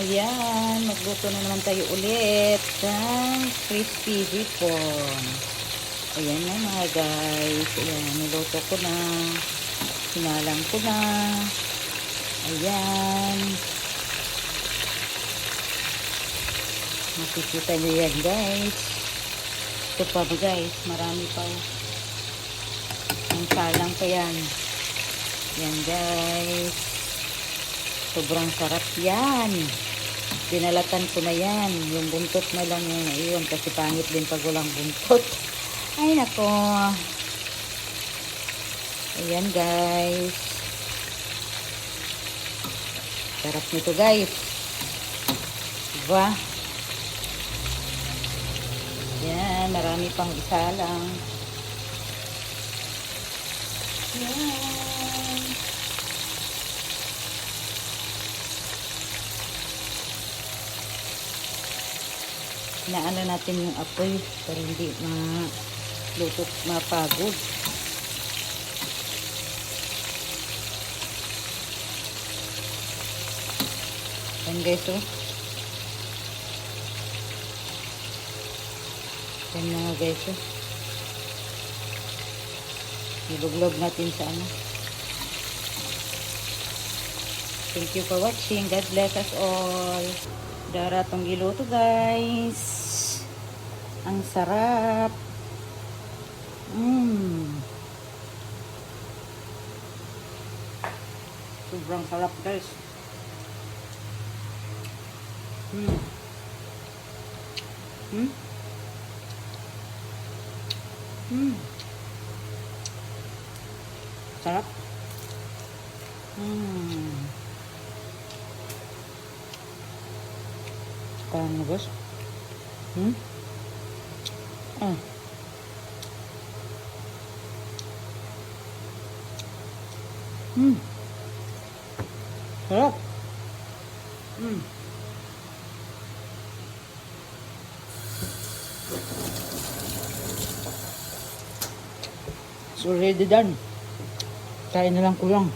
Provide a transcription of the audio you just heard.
Ayan, magluto na naman tayo ulit ng crispy hipon. Ayan na mga guys. Ayan, niluto ko na. Sinalang ko na. Ayan. Makikita nyo yan guys. Ito pa guys, marami pa. Ang salang pa yan. Yan guys. Sobrang sarap yan. Dinalatan ko na yan. Yung buntot na lang yung naiwan kasi pangit din pag walang buntot. Ay nako. Ayan guys. Sarap nito guys. Diba? Yan. Marami pang isa lang. Yan. Inaano natin yung apoy para hindi malutot, mapagod. Yan guys oh. Yan mga guys oh. Iluglog natin sa ano. Thank you for watching. God bless us all. Daratong giluto guys. Ang sarap. Sobrang sarap guys. Sarap. Parang guys. Sarap. It's already done. Kain na lang ko lang.